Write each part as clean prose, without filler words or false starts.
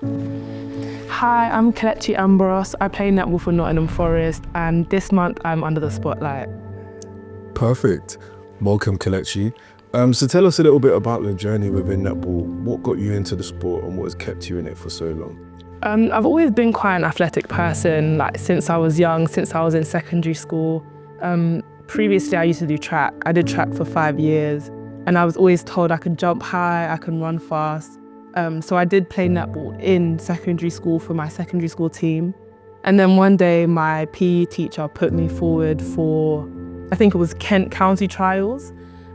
Hi, I'm Kelechi Ambros. I play netball for Nottingham Forest, and this month I'm under the spotlight. Perfect. Welcome, Kelechi. So tell us a little bit about the journey within netball. What got you into the sport and what has kept you in it for so long? I've always been quite an athletic person, like since I was young, since I was in secondary school. Previously, I used to do track. I did track for 5 years, and I was always told I could jump high, I can run fast. So I did play netball in secondary school for my secondary school team. And then one day my PE teacher put me forward for, I think it was Kent County trials.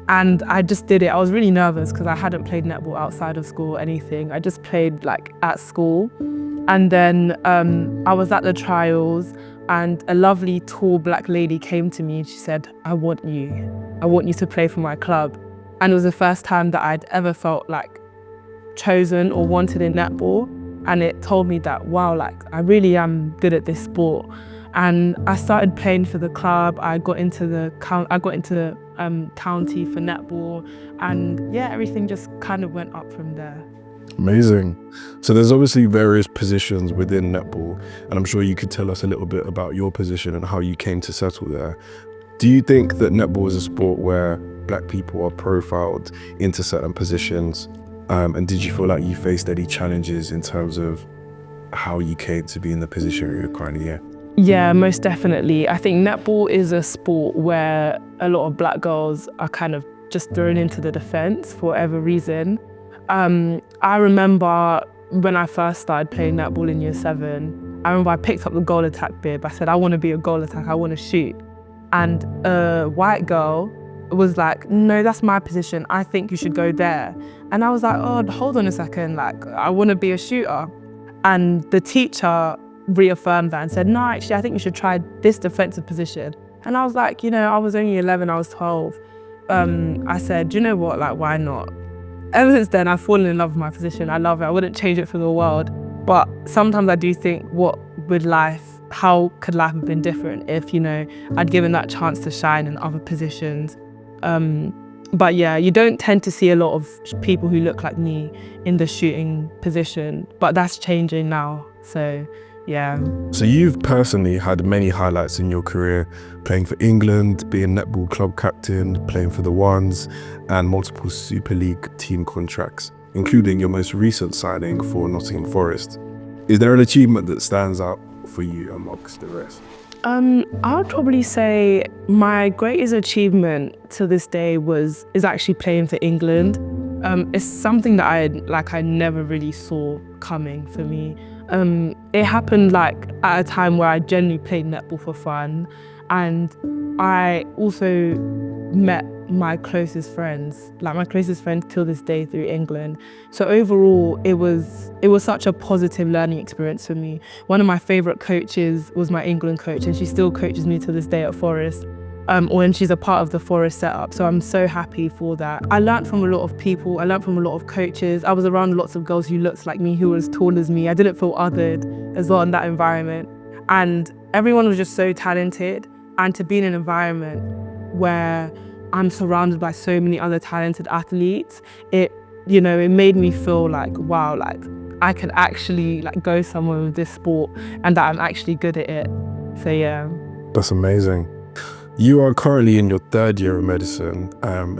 And I just did it. I was really nervous because I hadn't played netball outside of school or anything. I just played like at school. And then I was at the trials and a lovely tall black lady came to me and she said, I want you to play for my club. And it was the first time that I'd ever felt like chosen or wanted in netball. And it told me that, wow, like I really am good at this sport. And I started playing for the club. I got into county for netball, and yeah, everything just kind of went up from there. Amazing. So there's obviously various positions within netball, and I'm sure you could tell us a little bit about your position and how you came to settle there. Do you think that netball is a sport where Black people are profiled into certain positions? And did you feel like you faced any challenges in terms of how you came to be in the position you're currently in? Yeah, most definitely. I think netball is a sport where a lot of Black girls are kind of just thrown into the defense for whatever reason. I remember when I first started playing netball in year 7, I remember I picked up the goal attack bib. I said, I want to be a goal attack, I want to shoot. And a white girl was like, no, that's my position. I think you should go there. And I was like, oh, hold on a second. Like, I want to be a shooter. And the teacher reaffirmed that and said, no, actually, I think you should try this defensive position. And I was like, I was only 11, I was 12. I said, do you know what, like, why not? Ever since then, I've fallen in love with my position. I love it. I wouldn't change it for the world. But sometimes I do think, how could life have been different if, I'd given that chance to shine in other positions? But yeah, you don't tend to see a lot of people who look like me in the shooting position, but that's changing now, so yeah. So you've personally had many highlights in your career, playing for England, being netball club captain, playing for the Ones, and multiple Super League team contracts, including your most recent signing for Nottingham Forest. Is there an achievement that stands out for you amongst the rest? I would probably say my greatest achievement to this day is actually playing for England. It's something that I never really saw coming for me. It happened like at a time where I genuinely played netball for fun, and I also met my closest friends till this day through England. So overall, it was such a positive learning experience for me. One of my favorite coaches was my England coach, and she still coaches me to this day at Forest. And she's a part of the Forest setup, so I'm so happy for that. I learned from a lot of people, I learned from a lot of coaches. I was around lots of girls who looked like me, who were as tall as me. I didn't feel othered as well in that environment. And everyone was just so talented, and to be in an environment where I'm surrounded by so many other talented athletes, it made me feel like, wow, like I could actually like go somewhere with this sport and that I'm actually good at it. So yeah. That's amazing. You are currently in your 3rd year of medicine.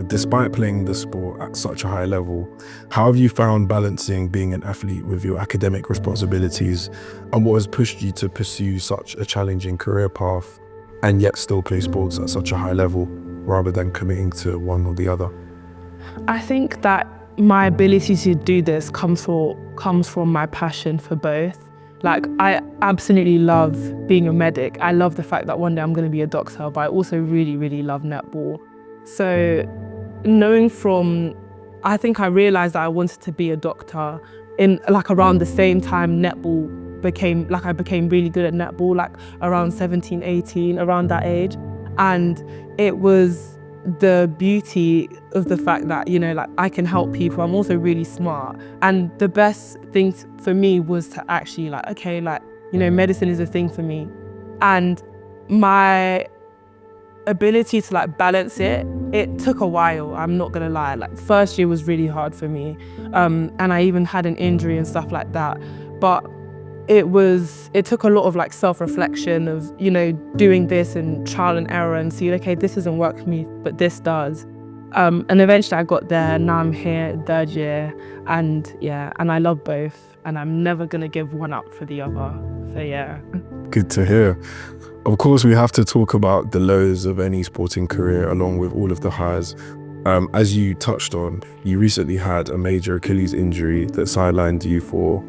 Despite playing the sport at such a high level, how have you found balancing being an athlete with your academic responsibilities, and what has pushed you to pursue such a challenging career path and yet still play sports at such a high level rather than committing to one or the other? I think that my ability to do this comes from my passion for both. Like, I absolutely love being a medic. I love the fact that one day I'm going to be a doctor, but I also really, really love netball. So I think I realized that I wanted to be a doctor in like around the same time netball I became really good at netball, like around 17, 18, around that age. And it was the beauty of the fact that, like I can help people. I'm also really smart. And the best thing for me was to actually medicine is a thing for me. And my ability to balance it took a while, I'm not gonna lie. First year was really hard for me. And I even had an injury and stuff like that. but it took a lot of like self-reflection of, you know, doing this and trial and error and see, okay, this doesn't work for me, but this does. And eventually I got there. Now I'm here, 3rd year, and I love both, and I'm never gonna give one up for the other. So yeah. Good to hear. Of course, we have to talk about the lows of any sporting career along with all of the highs. As you touched on, you recently had a major Achilles injury that sidelined you for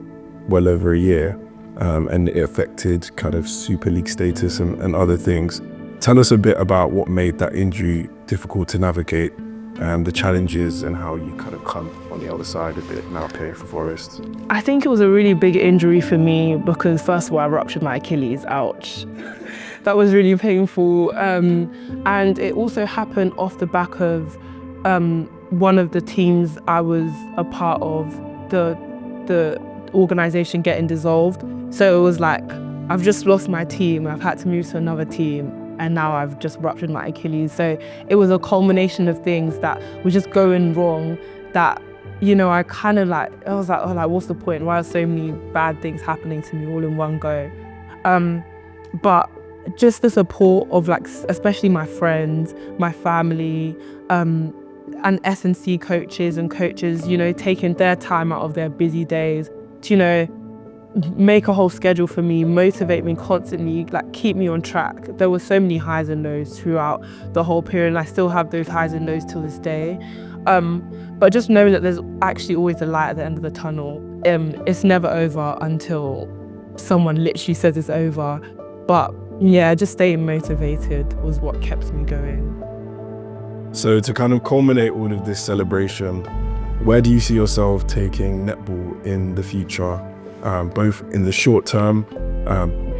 well over a year, and it affected kind of Super League status and other things. Tell us a bit about what made that injury difficult to navigate, the challenges, and how you kind of come on the other side of it now playing for Forest. I think it was a really big injury for me because first of all, I ruptured my Achilles, ouch. That was really painful. And it also happened off the back of one of the teams I was a part of, the organization getting dissolved. So it was like, I've just lost my team, I've had to move to another team, and now I've just ruptured my Achilles. So it was a culmination of things that were just going wrong that, you know, I was like, oh, like, what's the point? Why are so many bad things happening to me all in one go? But just the support of like, especially my friends, my family, and S&C coaches and coaches, you know, taking their time out of their busy days to, you know, make a whole schedule for me, motivate me constantly, like keep me on track. There were so many highs and lows throughout the whole period, and I still have those highs and lows till this day. But just knowing that there's actually always a light at the end of the tunnel. It's never over until someone literally says it's over. But yeah, just staying motivated was what kept me going. So to kind of culminate all of this celebration, where do you see yourself taking netball in the future? Both in the short term,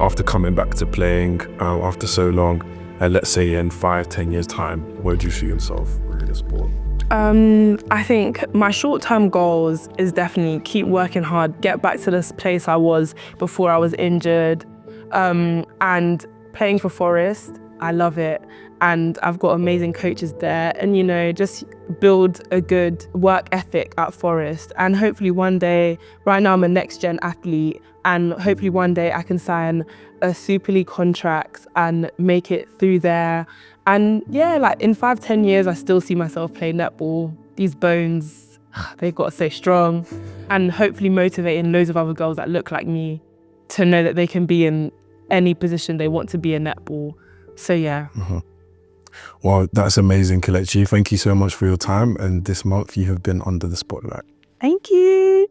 after coming back to playing after so long, and let's say in 5-10 years time, where do you see yourself in the sport? I think my short-term goals is definitely keep working hard, get back to this place I was before I was injured, and playing for Forest. I love it, and I've got amazing coaches there, and, you know, just build a good work ethic at Forest, and hopefully one day, right now I'm a next gen athlete, and hopefully one day I can sign a Super League contract and make it through there. And yeah, like in 5-10 years, I still see myself playing netball. These bones, they've got to stay strong, and hopefully motivating loads of other girls that look like me to know that they can be in any position they want to be in netball. So yeah. Well, that's amazing, Kelechi. Thank you so much for your time. And this month you have been under the spotlight. Thank you.